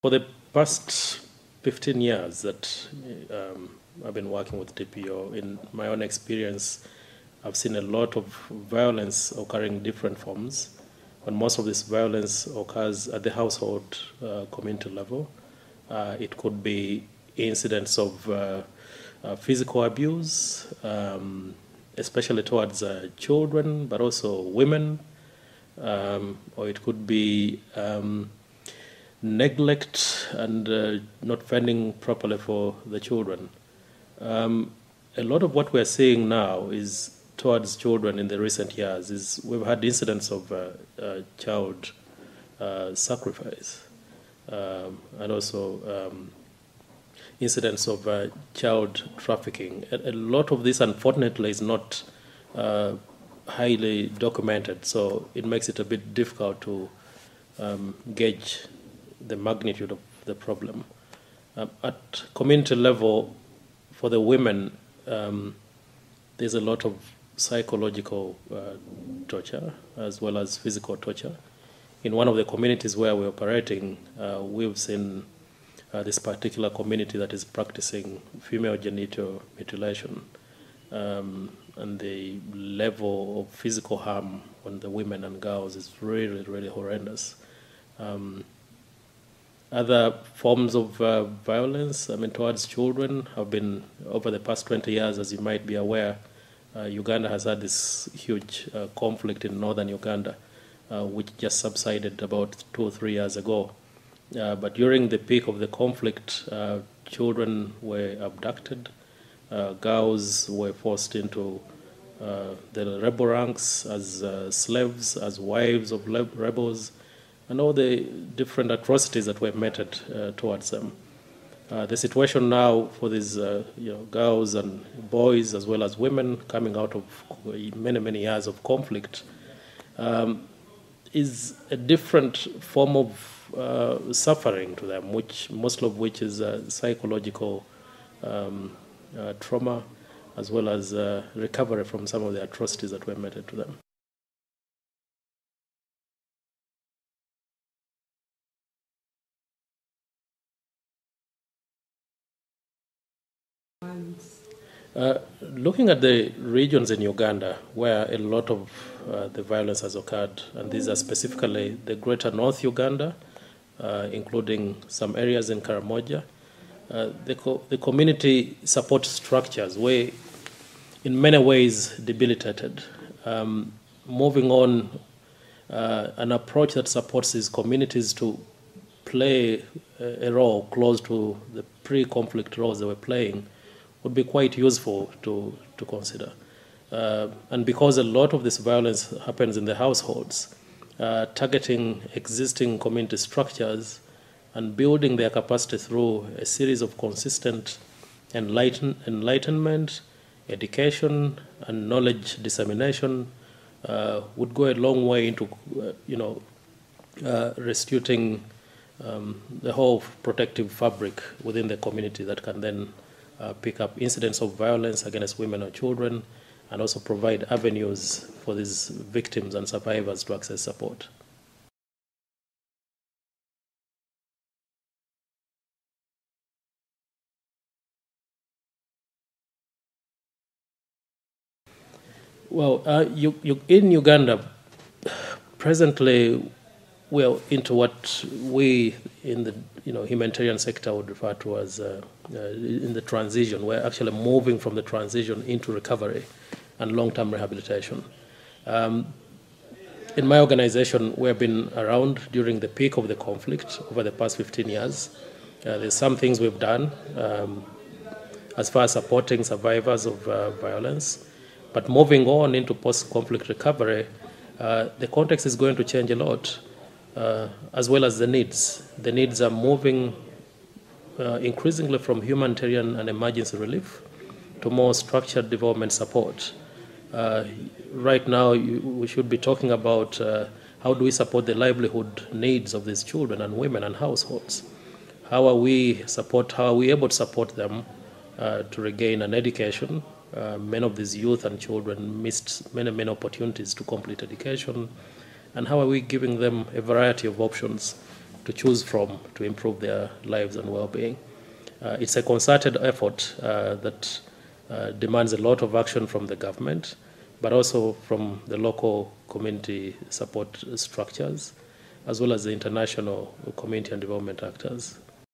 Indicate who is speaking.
Speaker 1: For the past 15 years that I've been working with TPO, in my own experience, I've seen a lot of violence occurring in different forms, but most of this violence occurs at the household community level. It could be incidents of physical abuse, especially towards children, but also women, or it could be neglect and not fending properly for the children. A lot of what we're seeing now is towards children in the recent years is we've had incidents of child sacrifice and also incidents of child trafficking. A lot of this, unfortunately, is not highly documented, so it makes it a bit difficult to gauge the magnitude of the problem. At community level, for the women, there's a lot of psychological torture as well as physical torture. In one of the communities where we're operating, we've seen this particular community that is practicing female genital mutilation, and the level of physical harm on the women and girls is really, really horrendous. Other forms of violence, towards children have been, over the past 20 years, as you might be aware, Uganda has had this huge conflict in northern Uganda, which just subsided about 2 or 3 years ago. But during the peak of the conflict, children were abducted, girls were forced into the rebel ranks as slaves, as wives of rebels, and all the different atrocities that were meted towards them. The situation now for these girls and boys as well as women coming out of many, many years of conflict is a different form of suffering to them, which most of which is psychological trauma as well as recovery from some of the atrocities that were meted to them. Looking at the regions in Uganda where a lot of the violence has occurred, and these are specifically the greater North Uganda, including some areas in Karamoja, the community support structures were in many ways debilitated. Moving on, an approach that supports these communities to play a role close to the pre-conflict roles they were playing would be quite useful to consider. And because a lot of this violence happens in the households, targeting existing community structures and building their capacity through a series of consistent enlightenment, education, and knowledge dissemination would go a long way into, restituting the whole protective fabric within the community that can then pick up incidents of violence against women or children, and also provide avenues for these victims and survivors to access support. Well, in Uganda, presently, we're into what we in the humanitarian sector would refer to as in the transition. We're actually moving from the transition into recovery and long-term rehabilitation. In my organization, we have been around during the peak of the conflict over the past 15 years. There's some things we've done as far as supporting survivors of violence, but moving on into post-conflict recovery, the context is going to change a lot. As well as the needs. The needs are moving increasingly from humanitarian and emergency relief to more structured development support. Right now, we should be talking about how do we support the livelihood needs of these children and women and households. How are we able to support them to regain an education? Many of these youth and children missed many opportunities to complete education. And how are we giving them a variety of options to choose from to improve their lives and well-being. It's a concerted effort that demands a lot of action from the government, but also from the local community support structures, as well as the international community and development actors.